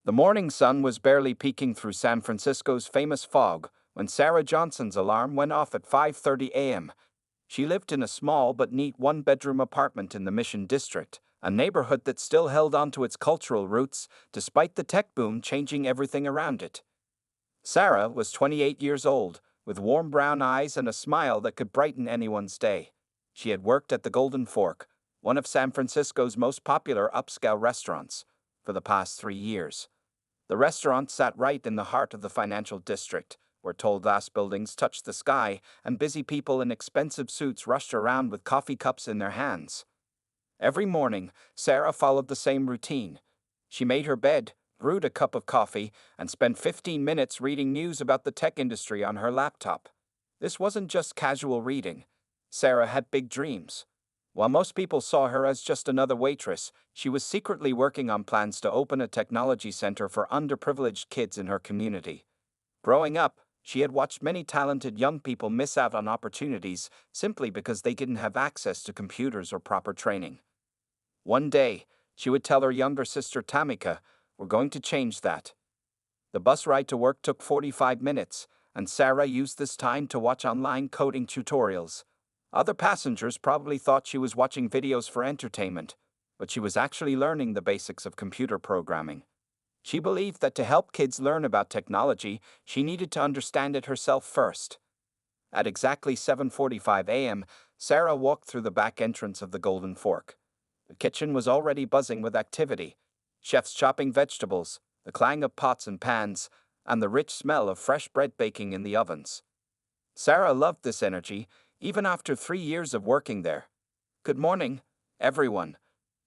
The morning sun was barely peeking through San Francisco's famous fog when Sarah Johnson's alarm went off at 5:30 a.m. She lived in a small but neat one-bedroom apartment in the Mission District, a neighborhood that still held on to its cultural roots despite the tech boom changing everything around it. Sarah was 28 years old, with warm brown eyes and a smile that could brighten anyone's day. She had worked at the Golden Fork, one of San Francisco's most popular upscale restaurants, for the past 3 years. The restaurant sat right in the heart of the financial district, where tall glass buildings touched the sky and busy people in expensive suits rushed around with coffee cups in their hands. Every morning, Sarah followed the same routine. She made her bed, brewed a cup of coffee, and spent 15 minutes reading news about the tech industry on her laptop. This wasn't just casual reading. Sarah had big dreams. While most people saw her as just another waitress, she was secretly working on plans to open a technology center for underprivileged kids in her community. Growing up, she had watched many talented young people miss out on opportunities simply because they didn't have access to computers or proper training. One day, she would tell her younger sister Tamika, "We're going to change that." The bus ride to work took 45 minutes, and Sarah used this time to watch online coding tutorials. Other passengers probably thought she was watching videos for entertainment, but she was actually learning the basics of computer programming. She believed that to help kids learn about technology, she needed to understand it herself first. At exactly 7:45 a.m., Sarah walked through the back entrance of the Golden Fork. The kitchen was already buzzing with activity. Chefs chopping vegetables, the clang of pots and pans, and the rich smell of fresh bread baking in the ovens. Sarah loved this energy, even after 3 years of working there. "Good morning, everyone,"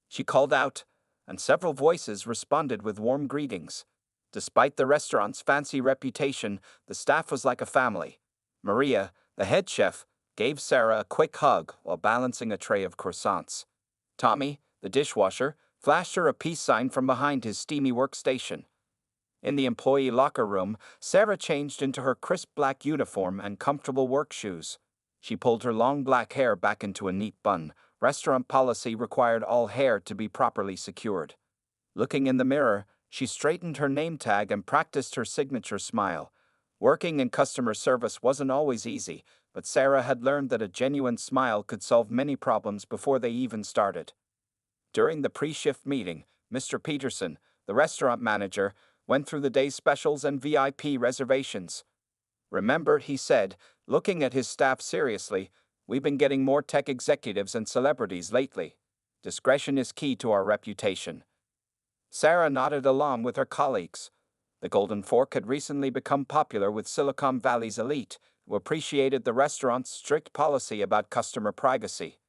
she called out, and several voices responded with warm greetings. Despite the restaurant's fancy reputation, the staff was like a family. Maria, the head chef, gave Sarah a quick hug while balancing a tray of croissants. Tommy, the dishwasher, flashed her a peace sign from behind his steamy workstation. In the employee locker room, Sarah changed into her crisp black uniform and comfortable work shoes. She pulled her long black hair back into a neat bun. Restaurant policy required all hair to be properly secured. Looking in the mirror, she straightened her name tag and practiced her signature smile. Working in customer service wasn't always easy, but Sarah had learned that a genuine smile could solve many problems before they even started. During the pre-shift meeting, Mr. Peterson, the restaurant manager, went through the day's specials and VIP reservations. "Remember," he said, looking at his staff seriously, "we've been getting more tech executives and celebrities lately. Discretion is key to our reputation." Sarah nodded along with her colleagues. The Golden Fork had recently become popular with Silicon Valley's elite, who appreciated the restaurant's strict policy about customer privacy.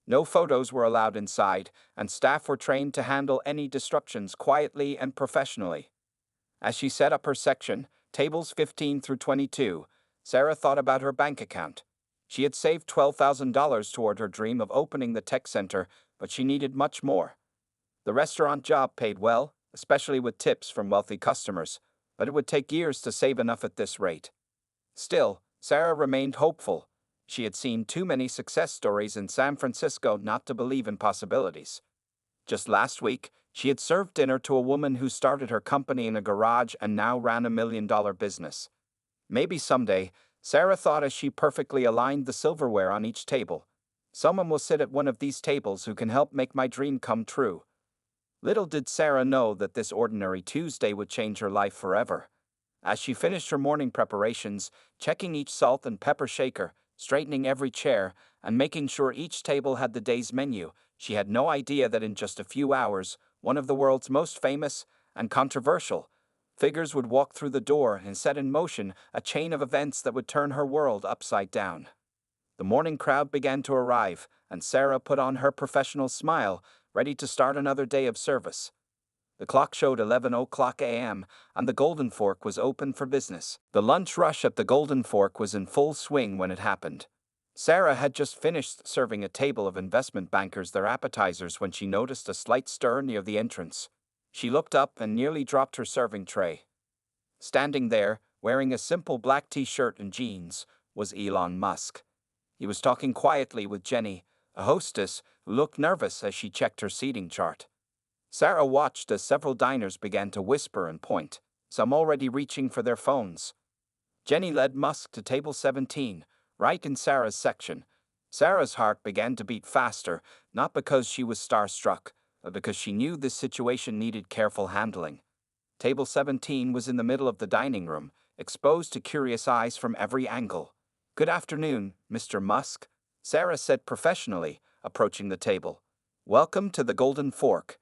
No photos were allowed inside, and staff were trained to handle any disruptions quietly and professionally. As she set up her section, tables 15 through 22, Sarah thought about her bank account. She had saved $12,000 toward her dream of opening the tech center, but she needed much more. The restaurant job paid well, especially with tips from wealthy customers, but it would take years to save enough at this rate. Still, Sarah remained hopeful. She had seen too many success stories in San Francisco not to believe in possibilities. Just last week, she had served dinner to a woman who started her company in a garage and now ran $1 million business. Maybe someday, Sarah thought as she perfectly aligned the silverware on each table, "Someone will sit at one of these tables who can help make my dream come true." Little did Sarah know that this ordinary Tuesday would change her life forever. As she finished her morning preparations, checking each salt and pepper shaker, straightening every chair, and making sure each table had the day's menu, she had no idea that in just a few hours, one of the world's most famous and controversial figures would walk through the door and set in motion a chain of events that would turn her world upside down. The morning crowd began to arrive, and Sarah put on her professional smile, ready to start another day of service. The clock showed 11 o'clock a.m., and the Golden Fork was open for business. The lunch rush at the Golden Fork was in full swing when it happened. Sarah had just finished serving a table of investment bankers their appetizers when she noticed a slight stir near the entrance. She looked up and nearly dropped her serving tray. Standing there, wearing a simple black t-shirt and jeans, was Elon Musk. He was talking quietly with Jenny, a hostess, who looked nervous as she checked her seating chart. Sarah watched as several diners began to whisper and point, some already reaching for their phones. Jenny led Musk to table 17, right in Sarah's section. Sarah's heart began to beat faster, not because she was starstruck, but because she knew this situation needed careful handling. Table 17 was in the middle of the dining room, exposed to curious eyes from every angle. "Good afternoon, Mr. Musk," Sarah said professionally, approaching the table. "Welcome to the Golden Fork."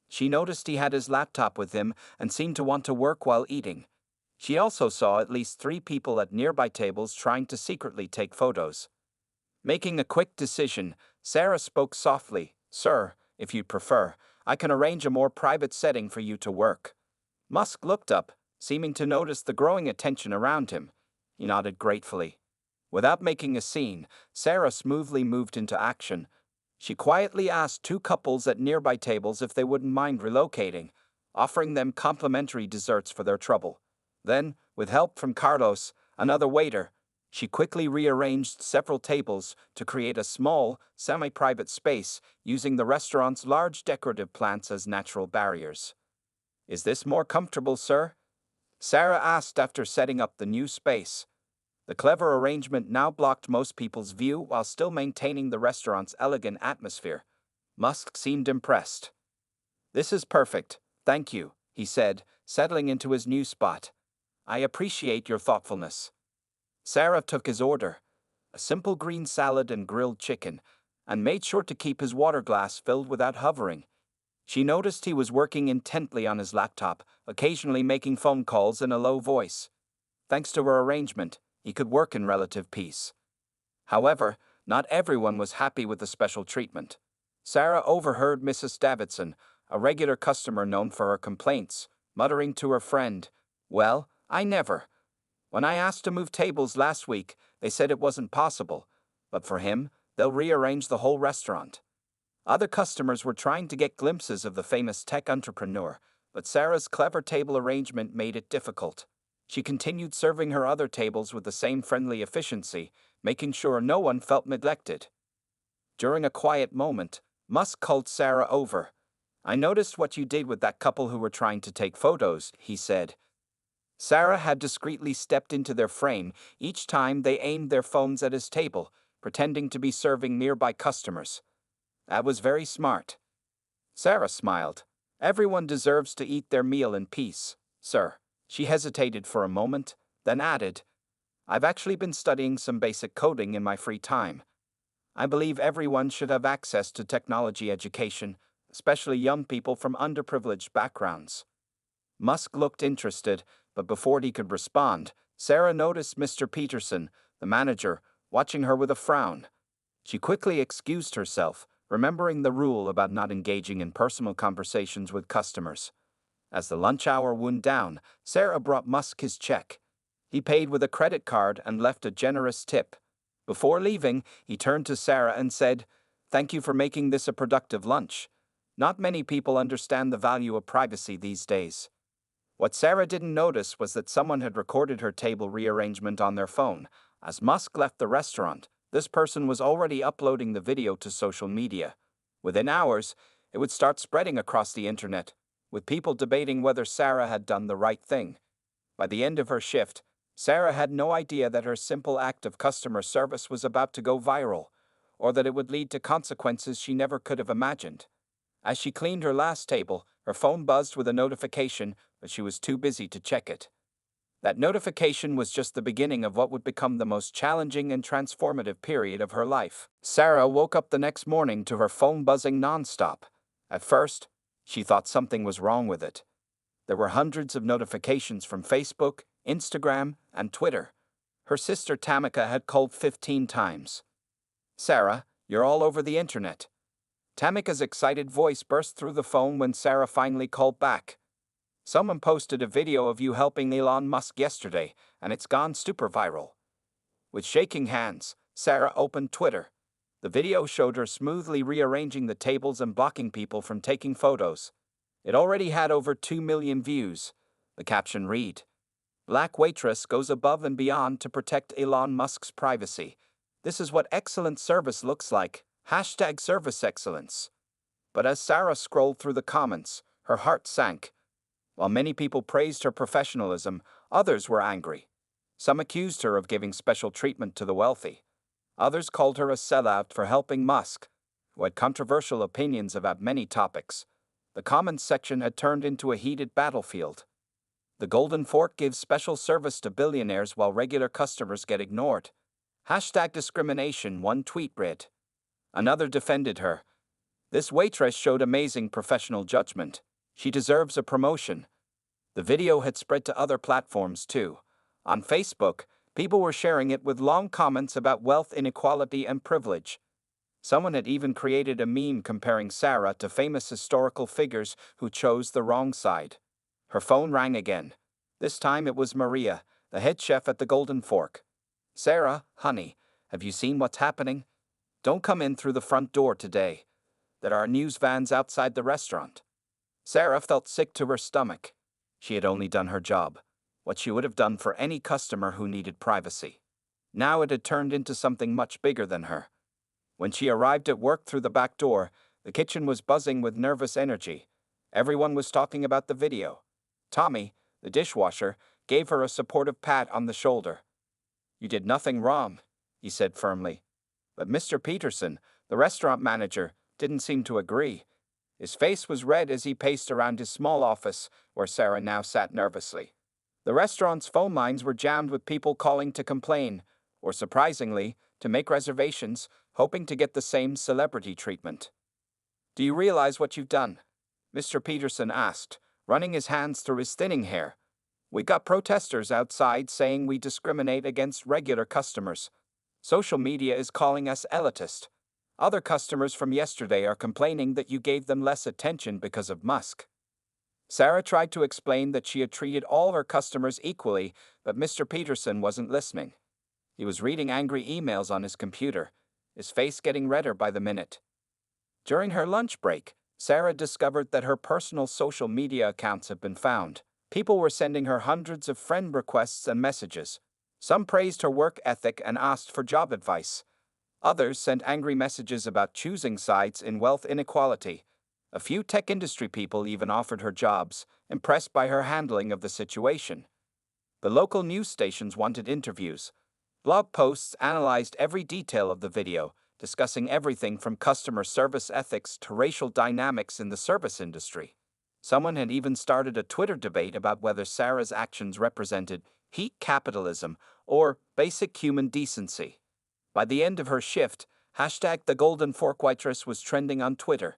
She noticed he had his laptop with him and seemed to want to work while eating. She also saw at least 3 people at nearby tables trying to secretly take photos. Making a quick decision, Sarah spoke softly. "Sir, if you'd prefer, I can arrange a more private setting for you to work." Musk looked up, seeming to notice the growing attention around him. He nodded gratefully. Without making a scene, Sarah smoothly moved into action. She quietly asked 2 couples at nearby tables if they wouldn't mind relocating, offering them complimentary desserts for their trouble. Then, with help from Carlos, another waiter, she quickly rearranged several tables to create a small, semi-private space using the restaurant's large decorative plants as natural barriers. "Is this more comfortable, sir?" Sarah asked after setting up the new space. The clever arrangement now blocked most people's view while still maintaining the restaurant's elegant atmosphere. Musk seemed impressed. "This is perfect, thank you," he said, settling into his new spot. "I appreciate your thoughtfulness." Sarah took his order, a simple green salad and grilled chicken, and made sure to keep his water glass filled without hovering. She noticed he was working intently on his laptop, occasionally making phone calls in a low voice. Thanks to her arrangement, he could work in relative peace. However, not everyone was happy with the special treatment. Sarah overheard Mrs. Davidson, a regular customer known for her complaints, muttering to her friend, "Well, I never. When I asked to move tables last week, they said it wasn't possible, but for him, they'll rearrange the whole restaurant." Other customers were trying to get glimpses of the famous tech entrepreneur, but Sarah's clever table arrangement made it difficult. She continued serving her other tables with the same friendly efficiency, making sure no one felt neglected. During a quiet moment, Musk called Sarah over. "I noticed what you did with that couple who were trying to take photos," he said. Sarah had discreetly stepped into their frame each time they aimed their phones at his table, pretending to be serving nearby customers. "That was very smart." Sarah smiled. "Everyone deserves to eat their meal in peace, sir." She hesitated for a moment, then added, "I've actually been studying some basic coding in my free time. I believe everyone should have access to technology education, especially young people from underprivileged backgrounds." Musk looked interested, but before he could respond, Sarah noticed Mr. Peterson, the manager, watching her with a frown. She quickly excused herself, remembering the rule about not engaging in personal conversations with customers. As the lunch hour wound down, Sarah brought Musk his check. He paid with a credit card and left a generous tip. Before leaving, he turned to Sarah and said, "Thank you for making this a productive lunch. Not many people understand the value of privacy these days." What Sarah didn't notice was that someone had recorded her table rearrangement on their phone. As Musk left the restaurant, this person was already uploading the video to social media. Within hours, it would start spreading across the internet, with people debating whether Sarah had done the right thing. By the end of her shift, Sarah had no idea that her simple act of customer service was about to go viral, or that it would lead to consequences she never could have imagined. As she cleaned her last table, her phone buzzed with a notification, but she was too busy to check it. That notification was just the beginning of what would become the most challenging and transformative period of her life. Sarah woke up the next morning to her phone buzzing nonstop. At first, she thought something was wrong with it. There were hundreds of notifications from Facebook, Instagram, and Twitter. Her sister Tamika had called 15 times. "Sarah, you're all over the internet." Tamika's excited voice burst through the phone when Sarah finally called back. "Someone posted a video of you helping Elon Musk yesterday, and it's gone super viral." With shaking hands, Sarah opened Twitter. The video showed her smoothly rearranging the tables and blocking people from taking photos. It already had over 2 million views. The caption read, "Black Waitress goes above and beyond to protect Elon Musk's privacy. This is what excellent service looks like. #service excellence." But as Sarah scrolled through the comments, Her heart sank. While many people praised her professionalism, others were angry. Some accused her of giving special treatment to the wealthy. Others called her a sellout for helping Musk, who had controversial opinions about many topics. The comments section had turned into a heated battlefield. The Golden Fork gives special service to billionaires while regular customers get ignored. #discrimination, one tweet read. Another defended her. This waitress showed amazing professional judgment. She deserves a promotion. The video had spread to other platforms too. On Facebook, people were sharing it with long comments about wealth inequality and privilege. Someone had even created a meme comparing Sarah to famous historical figures who chose the wrong side. Her phone rang again. This time it was Maria, the head chef at the Golden Fork. "Sarah, honey, have you seen what's happening? Don't come in through the front door today. There are news vans outside the restaurant." Sarah felt sick to her stomach. She had only done her job, what she would have done for any customer who needed privacy. Now it had turned into something much bigger than her. When she arrived at work through the back door, the kitchen was buzzing with nervous energy. Everyone was talking about the video. Tommy, the dishwasher, gave her a supportive pat on the shoulder. "You did nothing wrong," he said firmly. But Mr. Peterson, the restaurant manager, didn't seem to agree. His face was red as he paced around his small office, where Sarah now sat nervously. The restaurant's phone lines were jammed with people calling to complain, or surprisingly, to make reservations, hoping to get the same celebrity treatment. "Do you realize what you've done?" Mr. Peterson asked, running his hands through his thinning hair. "We got protesters outside saying we discriminate against regular customers. Social media is calling us elitist. Other customers from yesterday are complaining that you gave them less attention because of Musk." Sarah tried to explain that she had treated all her customers equally, but Mr. Peterson wasn't listening. He was reading angry emails on his computer, his face getting redder by the minute. During her lunch break, Sarah discovered that her personal social media accounts had been found. People were sending her hundreds of friend requests and messages. Some praised her work ethic and asked for job advice. Others sent angry messages about choosing sides in wealth inequality. A few tech industry people even offered her jobs, impressed by her handling of the situation. The local news stations wanted interviews. Blog posts analyzed every detail of the video, discussing everything from customer service ethics to racial dynamics in the service industry. Someone had even started a Twitter debate about whether Sarah's actions represented heat capitalism or basic human decency. By the end of her shift, #the Golden Fork Waitress was trending on Twitter.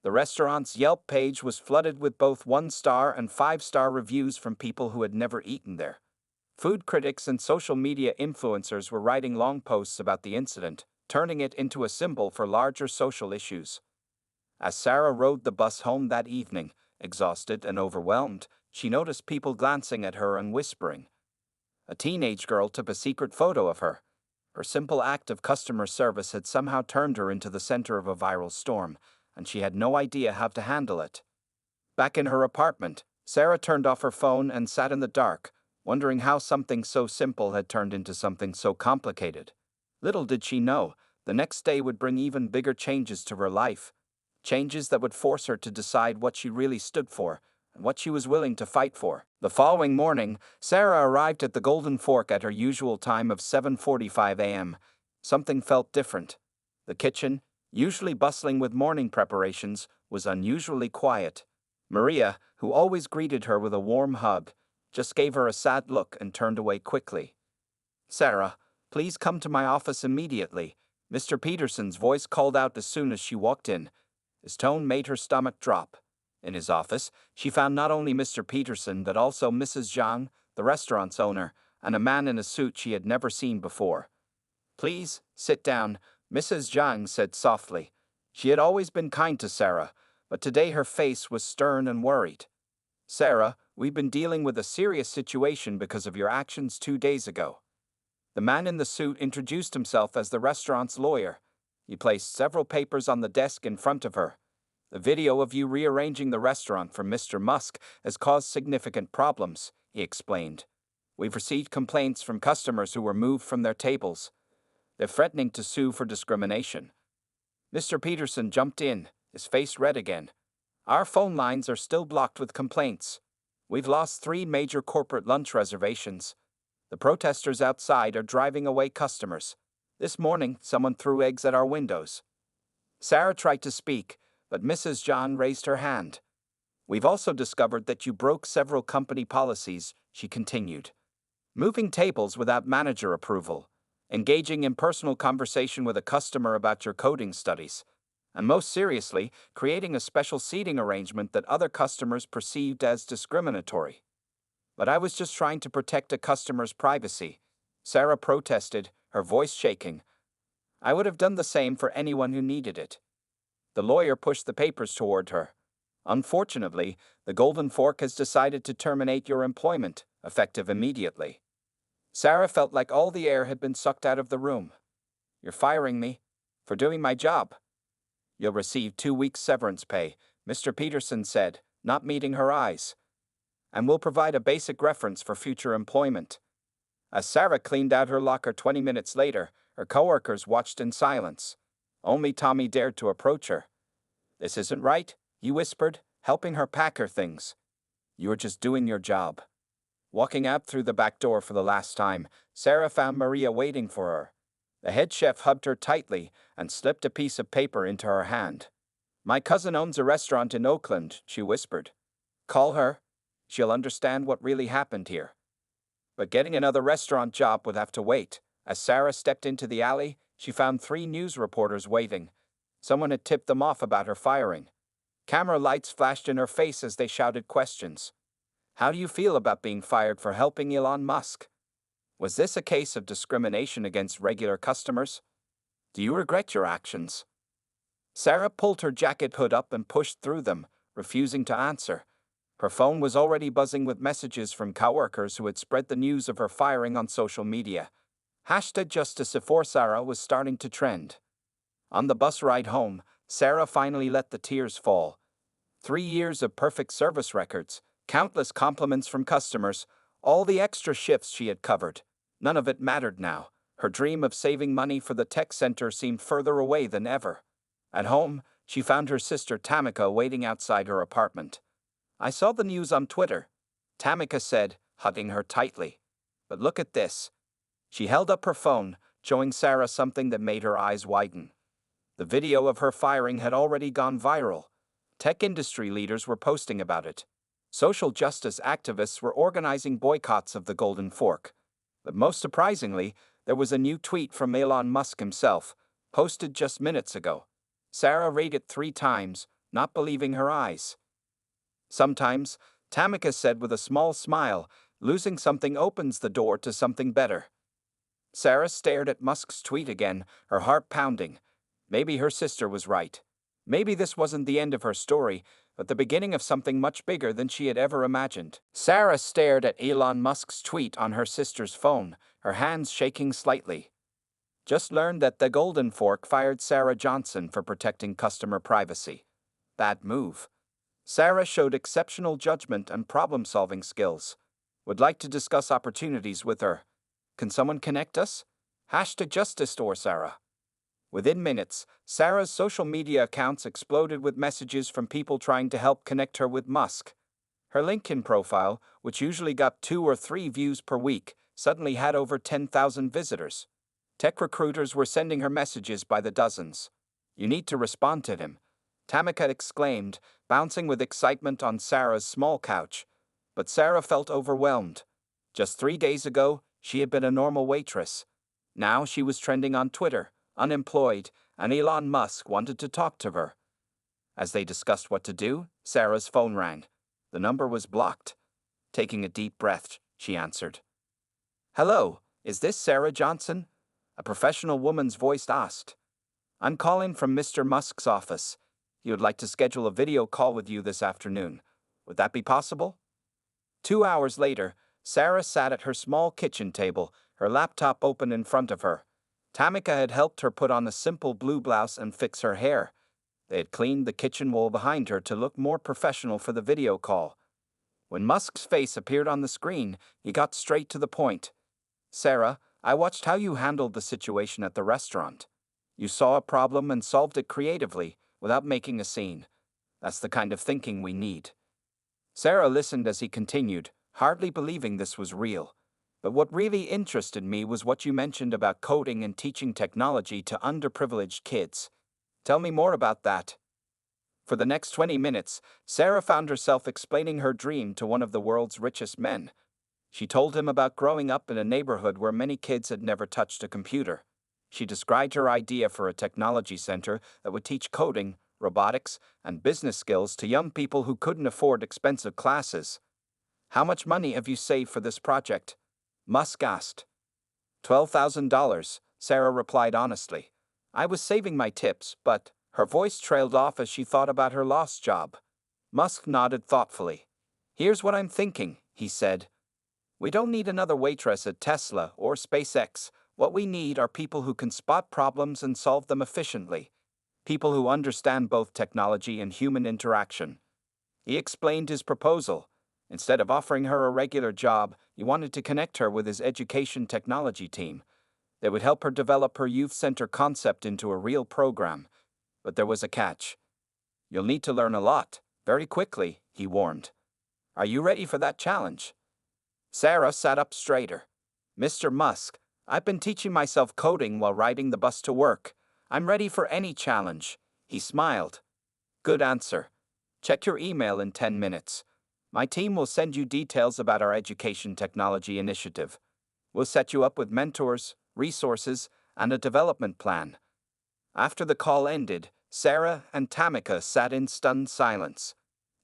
The restaurant's Yelp page was flooded with both 1-star and 5-star reviews from people who had never eaten there. Food critics and social media influencers were writing long posts about the incident, turning it into a symbol for larger social issues. As Sarah rode the bus home that evening, exhausted and overwhelmed, she noticed people glancing at her and whispering. A teenage girl took a secret photo of her. Her simple act of customer service had somehow turned her into the center of a viral storm, and she had no idea how to handle it. Back in her apartment, Sarah turned off her phone and sat in the dark, wondering how something so simple had turned into something so complicated. Little did she know, the next day would bring even bigger changes to her life. Changes that would force her to decide what she really stood for and what she was willing to fight for. The following morning, Sarah arrived at the Golden Fork at her usual time of 7:45 a.m. Something felt different. The kitchen, usually bustling with morning preparations, was unusually quiet. Maria, who always greeted her with a warm hug, just gave her a sad look and turned away quickly. "Sarah, please come to my office immediately," Mr. Peterson's voice called out as soon as she walked in. His tone made her stomach drop. In his office, she found not only Mr. Peterson but also Mrs. Zhang, the restaurant's owner, and a man in a suit she had never seen before. "Please, sit down," Mrs. Zhang said softly. She had always been kind to Sarah, but today her face was stern and worried. "Sarah, we've been dealing with a serious situation because of your actions 2 days ago." The man in the suit introduced himself as the restaurant's lawyer. He placed several papers on the desk in front of her. "The video of you rearranging the restaurant for Mr. Musk has caused significant problems," he explained. "We've received complaints from customers who were moved from their tables. They're threatening to sue for discrimination." Mr. Peterson jumped in, his face red again. Our phone lines are still blocked with complaints. We've lost 3 major corporate lunch reservations. The protesters outside are driving away customers. This morning, someone threw eggs at our windows. Sarah tried to speak, but Mrs. John raised her hand. We've also discovered that you broke several company policies, she continued. Moving tables without manager approval, engaging in personal conversation with a customer about your coding studies, and most seriously, creating a special seating arrangement that other customers perceived as discriminatory. But I was just trying to protect a customer's privacy, Sarah protested, her voice shaking. I would have done the same for anyone who needed it. The lawyer pushed the papers toward her. Unfortunately, the Golden Fork has decided to terminate your employment, effective immediately. Sarah felt like all the air had been sucked out of the room. You're firing me? For doing my job? You'll receive 2 weeks severance pay, Mr. Peterson said, not meeting her eyes. And we'll provide a basic reference for future employment. As Sarah cleaned out her locker 20 minutes later, her coworkers watched in silence. Only Tommy dared to approach her. This isn't right, he whispered, helping her pack her things. You're just doing your job. Walking out through the back door for the last time, Sarah found Maria waiting for her. The head chef hugged her tightly and slipped a piece of paper into her hand. My cousin owns a restaurant in Oakland, she whispered. Call her. She'll understand what really happened here. But getting another restaurant job would have to wait. As Sarah stepped into the alley, she found 3 news reporters waiting. Someone had tipped them off about her firing. Camera lights flashed in her face as they shouted questions. How do you feel about being fired for helping Elon Musk? Was this a case of discrimination against regular customers? Do you regret your actions? Sarah pulled her jacket hood up and pushed through them, refusing to answer. Her phone was already buzzing with messages from coworkers who had spread the news of her firing on social media. #JusticeForSarah was starting to trend. On the bus ride home, Sarah finally let the tears fall. 3 years of perfect service records, countless compliments from customers, all the extra shifts she had covered. None of it mattered now. Her dream of saving money for the tech center seemed further away than ever. At home, she found her sister Tamika waiting outside her apartment. I saw the news on Twitter, Tamika said, hugging her tightly. But look at this. She held up her phone, showing Sarah something that made her eyes widen. The video of her firing had already gone viral. Tech industry leaders were posting about it. Social justice activists were organizing boycotts of the Golden Fork. But most surprisingly, there was a new tweet from Elon Musk himself, posted just minutes ago. Sarah read it 3 times, not believing her eyes. Sometimes, Tamika said with a small smile, losing something opens the door to something better. Sarah stared at Musk's tweet again, her heart pounding. Maybe her sister was right. Maybe this wasn't the end of her story, but the beginning of something much bigger than she had ever imagined. Sarah stared at Elon Musk's tweet on her sister's phone, her hands shaking slightly. Just learned that the Golden Fork fired Sarah Johnson for protecting customer privacy. Bad move. Sarah showed exceptional judgment and problem-solving skills. Would like to discuss opportunities with her. Can someone connect us? #JusticeForSarah. Within minutes, Sarah's social media accounts exploded with messages from people trying to help connect her with Musk. Her LinkedIn profile, which usually got 2 or 3 views per week, suddenly had over 10,000 visitors. Tech recruiters were sending her messages by the dozens. You need to respond to him, Tamika exclaimed, bouncing with excitement on Sarah's small couch. But Sarah felt overwhelmed. Just 3 days ago, she had been a normal waitress. Now she was trending on Twitter, unemployed, and Elon Musk wanted to talk to her. As they discussed what to do, Sarah's phone rang. The number was blocked. Taking a deep breath, she answered. Hello, is this Sarah Johnson? A professional woman's voice asked. I'm calling from Mr. Musk's office. He would like to schedule a video call with you this afternoon. Would that be possible? 2 hours later, Sarah sat at her small kitchen table, her laptop open in front of her. Tamika had helped her put on a simple blue blouse and fix her hair. They had cleaned the kitchen wall behind her to look more professional for the video call. When Musk's face appeared on the screen, he got straight to the point. Sarah, I watched how you handled the situation at the restaurant. You saw a problem and solved it creatively, without making a scene. That's the kind of thinking we need. Sarah listened as he continued, hardly believing this was real. But what really interested me was what you mentioned about coding and teaching technology to underprivileged kids. Tell me more about that. For the next 20 minutes, Sarah found herself explaining her dream to one of the world's richest men. She told him about growing up in a neighborhood where many kids had never touched a computer. She described her idea for a technology center that would teach coding, robotics, and business skills to young people who couldn't afford expensive classes. How much money have you saved for this project? Musk asked. $12,000, Sarah replied honestly. I was saving my tips, but her voice trailed off as she thought about her lost job. Musk nodded thoughtfully. Here's what I'm thinking, he said. We don't need another waitress at Tesla or SpaceX. What we need are people who can spot problems and solve them efficiently. People who understand both technology and human interaction. He explained his proposal. Instead of offering her a regular job, he wanted to connect her with his education technology team. They would help her develop her youth center concept into a real program. But there was a catch. You'll need to learn a lot, very quickly, he warned. Are you ready for that challenge? Sarah sat up straighter. Mr. Musk, I've been teaching myself coding while riding the bus to work. I'm ready for any challenge. He smiled. Good answer. Check your email in 10 minutes. My team will send you details about our education technology initiative. We'll set you up with mentors, resources, and a development plan. After the call ended, Sarah and Tamika sat in stunned silence.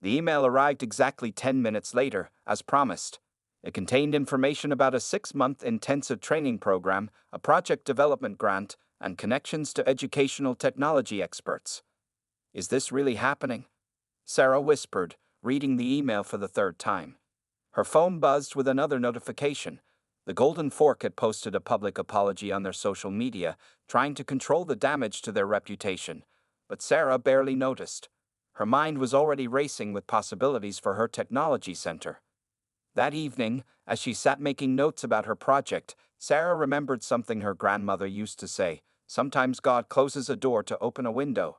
The email arrived exactly 10 minutes later, as promised. It contained information about a 6-month intensive training program, a project development grant, and connections to educational technology experts. Is this really happening? Sarah whispered, reading the email for the third time. Her phone buzzed with another notification. The Golden Fork had posted a public apology on their social media, trying to control the damage to their reputation. But Sarah barely noticed. Her mind was already racing with possibilities for her technology center. That evening, as she sat making notes about her project, Sarah remembered something her grandmother used to say, sometimes God closes a door to open a window.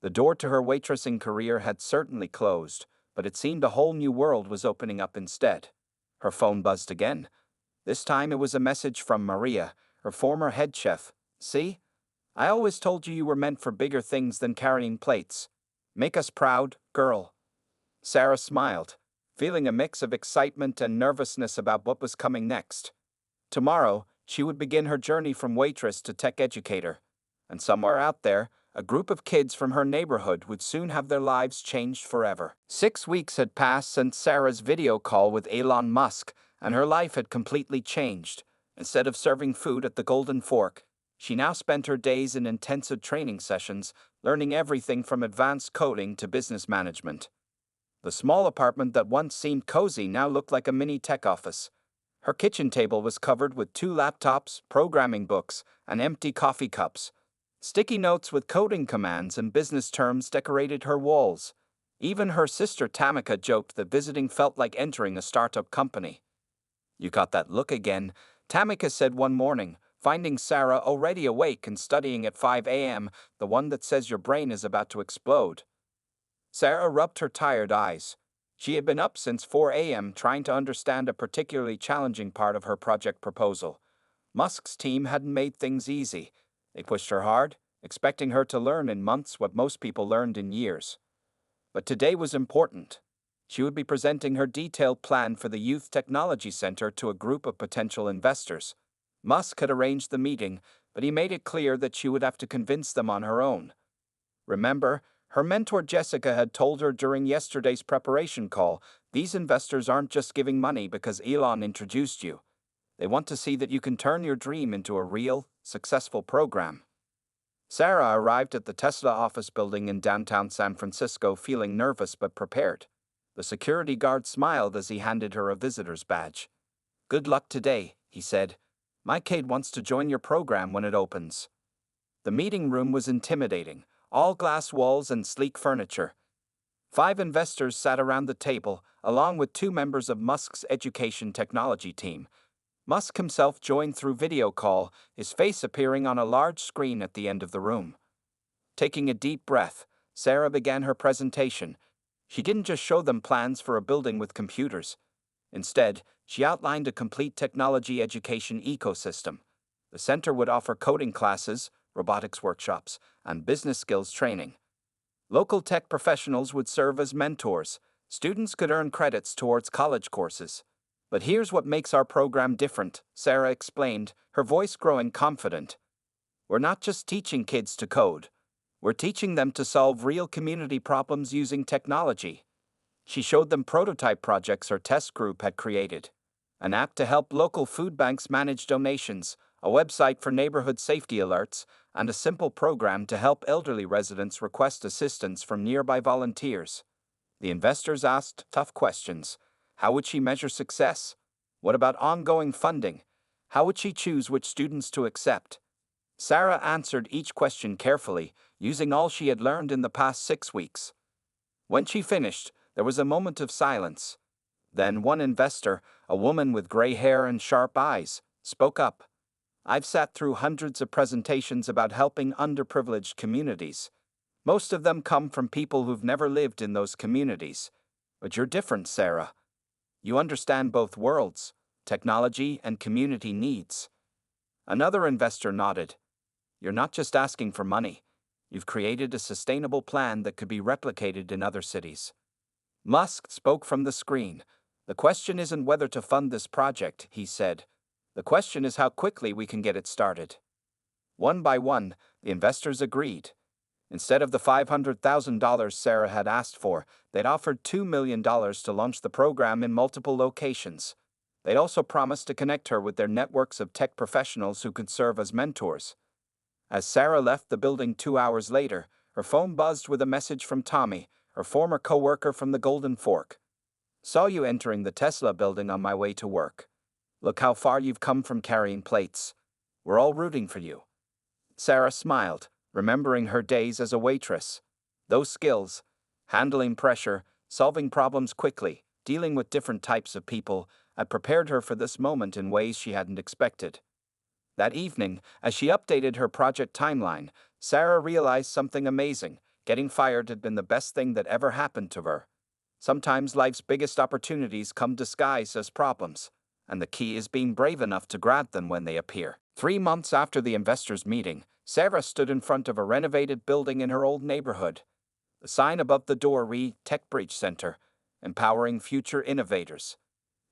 The door to her waitressing career had certainly closed, but it seemed a whole new world was opening up instead. Her phone buzzed again. This time it was a message from Maria, her former head chef. See? I always told you were meant for bigger things than carrying plates. Make us proud, girl. Sarah smiled, feeling a mix of excitement and nervousness about what was coming next. Tomorrow, she would begin her journey from waitress to tech educator. And somewhere out there, a group of kids from her neighborhood would soon have their lives changed forever. 6 weeks had passed since Sarah's video call with Elon Musk, and her life had completely changed. Instead of serving food at the Golden Fork, she now spent her days in intensive training sessions, learning everything from advanced coding to business management. The small apartment that once seemed cozy now looked like a mini tech office. Her kitchen table was covered with 2 laptops, programming books, and empty coffee cups. Sticky notes with coding commands and business terms decorated her walls. Even her sister Tamika joked that visiting felt like entering a startup company. You got that look again, Tamika said one morning, finding Sarah already awake and studying at 5 a.m., the one that says your brain is about to explode. Sarah rubbed her tired eyes. She had been up since 4 a.m. trying to understand a particularly challenging part of her project proposal. Musk's team hadn't made things easy. They pushed her hard, expecting her to learn in months what most people learned in years. But today was important. She would be presenting her detailed plan for the Youth Technology Center to a group of potential investors. Musk had arranged the meeting, but he made it clear that she would have to convince them on her own. Remember, her mentor Jessica had told her during yesterday's preparation call, these investors aren't just giving money because Elon introduced you. They want to see that you can turn your dream into a real, successful program. Sarah arrived at the Tesla office building in downtown San Francisco feeling nervous but prepared. The security guard smiled as he handed her a visitor's badge. Good luck today, he said. My kid wants to join your program when it opens. The meeting room was intimidating, all glass walls and sleek furniture. 5 investors sat around the table, along with 2 members of Musk's education technology team. Musk himself joined through video call, his face appearing on a large screen at the end of the room. Taking a deep breath, Sarah began her presentation. She didn't just show them plans for a building with computers. Instead, she outlined a complete technology education ecosystem. The center would offer coding classes, robotics workshops, and business skills training. Local tech professionals would serve as mentors. Students could earn credits towards college courses. But here's what makes our program different, Sarah explained, her voice growing confident. We're not just teaching kids to code. We're teaching them to solve real community problems using technology. She showed them prototype projects her test group had created. An app to help local food banks manage donations, a website for neighborhood safety alerts, and a simple program to help elderly residents request assistance from nearby volunteers. The investors asked tough questions. How would she measure success? What about ongoing funding? How would she choose which students to accept? Sarah answered each question carefully, using all she had learned in the past 6 weeks. When she finished, there was a moment of silence. Then one investor, a woman with gray hair and sharp eyes, spoke up. I've sat through hundreds of presentations about helping underprivileged communities. Most of them come from people who've never lived in those communities. But you're different, Sarah. You understand both worlds, technology and community needs. Another investor nodded. You're not just asking for money. You've created a sustainable plan that could be replicated in other cities. Musk spoke from the screen. The question isn't whether to fund this project, he said. The question is how quickly we can get it started. One by one, the investors agreed. Instead of the $500,000 Sarah had asked for, they'd offered $2 million to launch the program in multiple locations. They'd also promised to connect her with their networks of tech professionals who could serve as mentors. As Sarah left the building 2 hours later, her phone buzzed with a message from Tommy, her former co-worker from the Golden Fork. Saw you entering the Tesla building on my way to work. Look how far you've come from carrying plates. We're all rooting for you. Sarah smiled, remembering her days as a waitress. Those skills, handling pressure, solving problems quickly, dealing with different types of people, had prepared her for this moment in ways she hadn't expected. That evening, as she updated her project timeline, Sarah realized something amazing. Getting fired had been the best thing that ever happened to her. Sometimes life's biggest opportunities come disguised as problems, and the key is being brave enough to grab them when they appear. 3 months after the investors' meeting, Sarah stood in front of a renovated building in her old neighborhood. The sign above the door read Tech Bridge Center, empowering future innovators.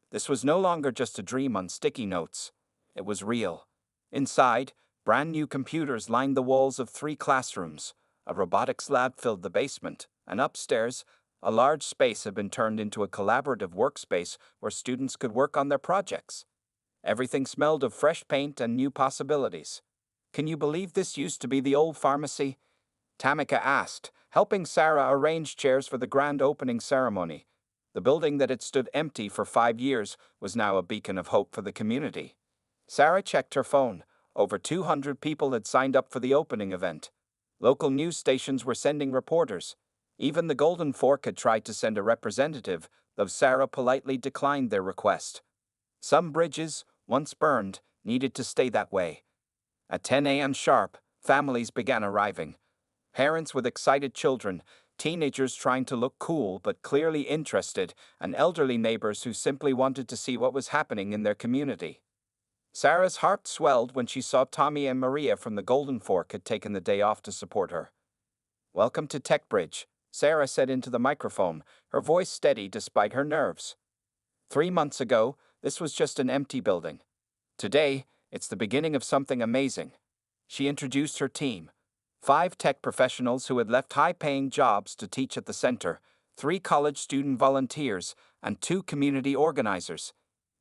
This was no longer just a dream on sticky notes. It was real. Inside, brand new computers lined the walls of 3 classrooms. A robotics lab filled the basement, and upstairs, a large space had been turned into a collaborative workspace where students could work on their projects. Everything smelled of fresh paint and new possibilities. Can you believe this used to be the old pharmacy? Tamika asked, helping Sarah arrange chairs for the grand opening ceremony. The building that had stood empty for 5 years was now a beacon of hope for the community. Sarah checked her phone. Over 200 people had signed up for the opening event. Local news stations were sending reporters. Even the Golden Fork had tried to send a representative, though Sarah politely declined their request. Some bridges, once burned, needed to stay that way. At 10 a.m. sharp, families began arriving. Parents with excited children, teenagers trying to look cool but clearly interested, and elderly neighbors who simply wanted to see what was happening in their community. Sarah's heart swelled when she saw Tommy and Maria from the Golden Fork had taken the day off to support her. Welcome to TechBridge, Sarah said into the microphone, her voice steady despite her nerves. 3 months ago, this was just an empty building. Today, it's the beginning of something amazing. She introduced her team. 5 tech professionals who had left high-paying jobs to teach at the center, 3 college student volunteers, and 2 community organizers.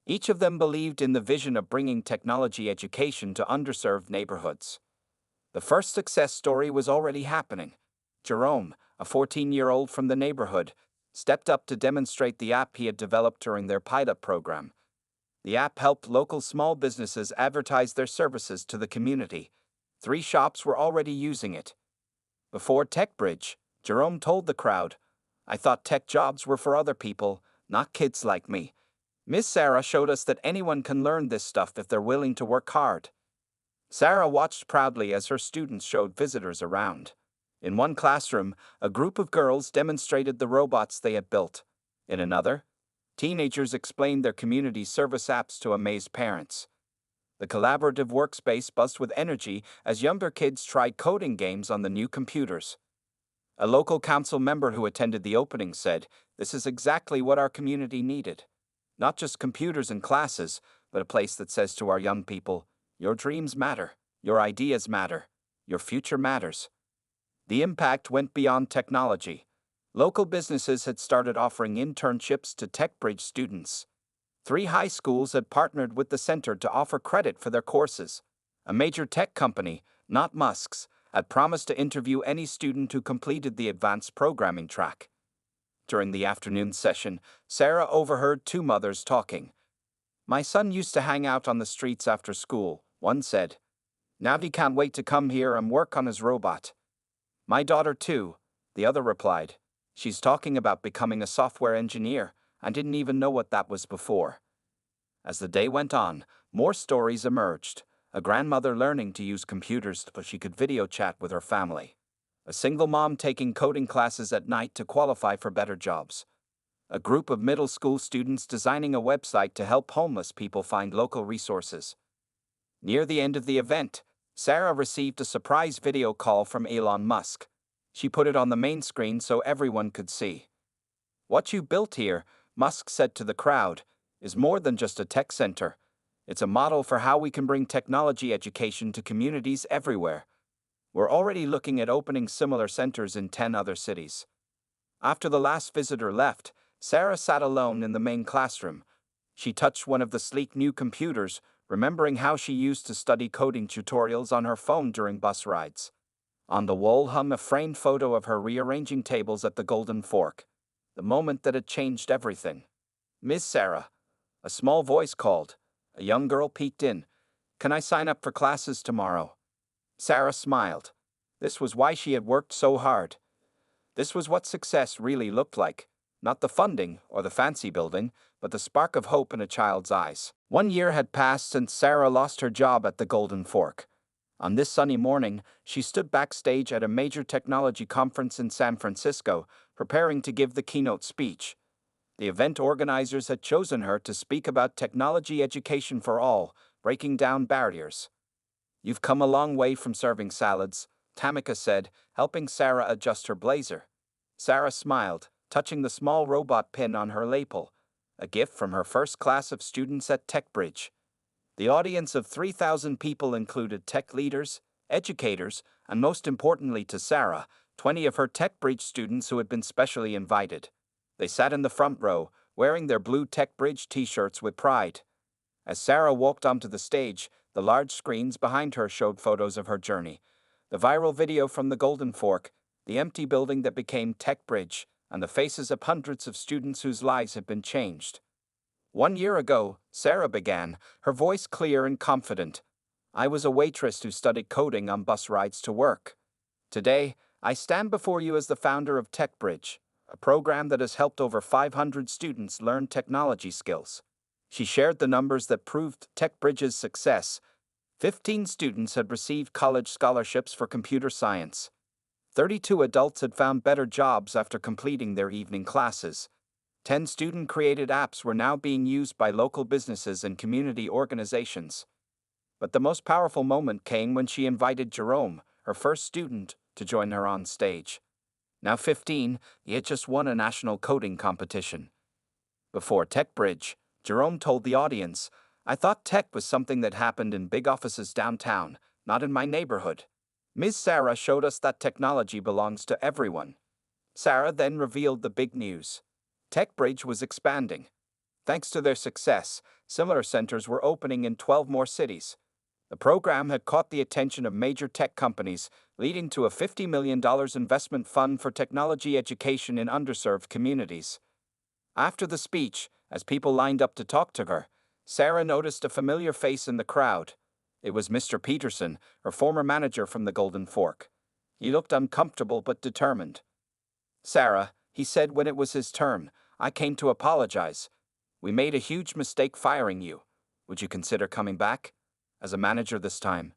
Each of them believed in the vision of bringing technology education to underserved neighborhoods. The first success story was already happening. Jerome, a 14-year-old from the neighborhood, stepped up to demonstrate the app he had developed during their pilot program. The app helped local small businesses advertise their services to the community. 3 shops were already using it. Before TechBridge, Jerome told the crowd, "I thought tech jobs were for other people, not kids like me. Miss Sarah showed us that anyone can learn this stuff if they're willing to work hard." Sarah watched proudly as her students showed visitors around. In one classroom, a group of girls demonstrated the robots they had built. In another, teenagers explained their community service apps to amazed parents. The collaborative workspace buzzed with energy as younger kids tried coding games on the new computers. A local council member who attended the opening said, "This is exactly what our community needed. Not just computers and classes, but a place that says to our young people, your dreams matter, your ideas matter, your future matters." The impact went beyond technology. Local businesses had started offering internships to TechBridge students. 3 high schools had partnered with the center to offer credit for their courses. A major tech company, not Musk's, had promised to interview any student who completed the advanced programming track. During the afternoon session, Sarah overheard 2 mothers talking. "My son used to hang out on the streets after school," one said. "Now he can't wait to come here and work on his robot." "My daughter too," the other replied. "She's talking about becoming a software engineer. I didn't even know what that was before." As the day went on, more stories emerged. A grandmother learning to use computers so she could video chat with her family. A single mom taking coding classes at night to qualify for better jobs. A group of middle school students designing a website to help homeless people find local resources. Near the end of the event, Sarah received a surprise video call from Elon Musk. She put it on the main screen so everyone could see. "What you built here," Musk said to the crowd, "is more than just a tech center. It's a model for how we can bring technology education to communities everywhere. We're already looking at opening similar centers in 10 other cities." After the last visitor left, Sarah sat alone in the main classroom. She touched one of the sleek new computers, remembering how she used to study coding tutorials on her phone during bus rides. On the wall hung a framed photo of her rearranging tables at the Golden Fork. The moment that had changed everything. "Miss Sarah," a small voice called. A young girl peeked in. "Can I sign up for classes tomorrow?" Sarah smiled. This was why she had worked so hard. This was what success really looked like. Not the funding or the fancy building, but the spark of hope in a child's eyes. 1 year had passed since Sarah lost her job at the Golden Fork. On this sunny morning, she stood backstage at a major technology conference in San Francisco, preparing to give the keynote speech. The event organizers had chosen her to speak about technology education for all, breaking down barriers. "You've come a long way from serving salads," Tamika said, helping Sarah adjust her blazer. Sarah smiled, touching the small robot pin on her lapel, a gift from her first class of students at TechBridge. The audience of 3,000 people included tech leaders, educators, and most importantly to Sarah, 20 of her TechBridge students who had been specially invited. They sat in the front row, wearing their blue TechBridge t-shirts with pride. As Sarah walked onto the stage, the large screens behind her showed photos of her journey. The viral video from the Golden Fork, the empty building that became TechBridge, and the faces of hundreds of students whose lives had been changed. 1 year ago, Sarah began, her voice clear and confident. "I was a waitress who studied coding on bus rides to work. Today, I stand before you as the founder of TechBridge, a program that has helped over 500 students learn technology skills." She shared the numbers that proved TechBridge's success. 15 students had received college scholarships for computer science. 32 adults had found better jobs after completing their evening classes. 10 student-created apps were now being used by local businesses and community organizations. But the most powerful moment came when she invited Jerome, her first student, to join her on stage. Now 15, he had just won a national coding competition. Before TechBridge, Jerome told the audience, "I thought tech was something that happened in big offices downtown, not in my neighborhood." Ms. Sarah showed us that technology belongs to everyone. Sarah then revealed the big news. TechBridge was expanding. Thanks to their success, similar centers were opening in 12 more cities. The program had caught the attention of major tech companies, leading to a $50 million investment fund for technology education in underserved communities. After the speech, as people lined up to talk to her, Sarah noticed a familiar face in the crowd. It was Mr. Peterson, her former manager from the Golden Fork. He looked uncomfortable but determined. "Sarah," he said when it was his turn, "I came to apologize. We made a huge mistake firing you. Would you consider coming back? As a manager this time?"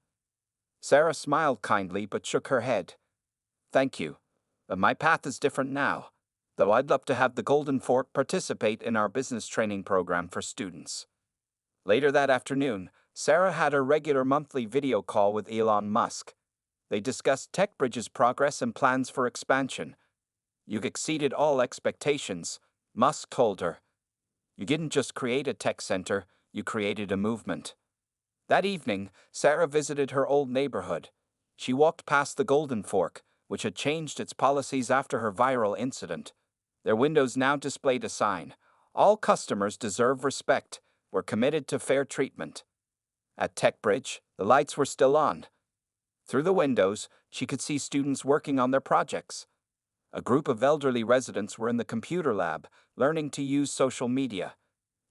Sarah smiled kindly but shook her head. thank you. But my path is different now, though I'd love to have the Golden Fork participate in our business training program for students. Later that afternoon, Sarah had her regular monthly video call with Elon Musk. They discussed TechBridge's progress and plans for expansion. "You've exceeded all expectations," Musk told her. "You didn't just create a tech center, you created a movement." That evening, Sarah visited her old neighborhood. She walked past the Golden Fork, which had changed its policies after her viral incident. Their windows now displayed a sign: "All customers deserve respect. We're committed to fair treatment." At TechBridge, the lights were still on. Through the windows, she could see students working on their projects. A group of elderly residents were in the computer lab, learning to use social media.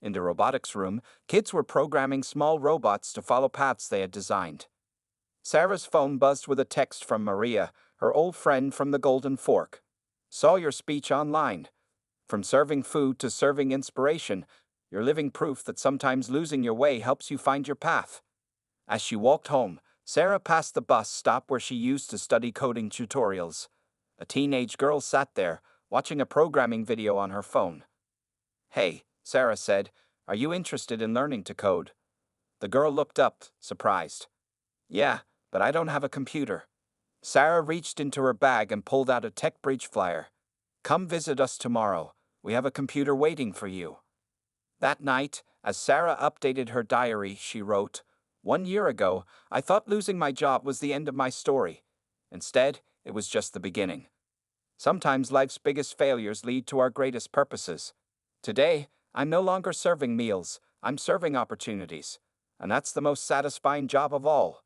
In the robotics room, kids were programming small robots to follow paths they had designed. Sarah's phone buzzed with a text from Maria, her old friend from the Golden Fork. "Saw your speech online. From serving food to serving inspiration, you're living proof that sometimes losing your way helps you find your path." As she walked home, Sarah passed the bus stop where she used to study coding tutorials. A teenage girl sat there, watching a programming video on her phone. "Hey," Sarah said, "are you interested in learning to code?" The girl looked up, surprised. "Yeah, but I don't have a computer." Sarah reached into her bag and pulled out a TechBridge flyer. "Come visit us tomorrow. We have a computer waiting for you." That night, as Sarah updated her diary, she wrote, "1 year ago, I thought losing my job was the end of my story. Instead, it was just the beginning. Sometimes life's biggest failures lead to our greatest purposes. Today, I'm no longer serving meals, I'm serving opportunities. And that's the most satisfying job of all."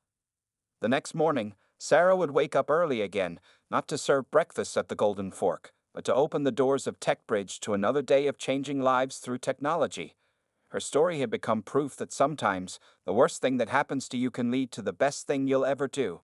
The next morning, Sarah would wake up early again, not to serve breakfast at the Golden Fork, but to open the doors of TechBridge to another day of changing lives through technology. Her story had become proof that sometimes the worst thing that happens to you can lead to the best thing you'll ever do.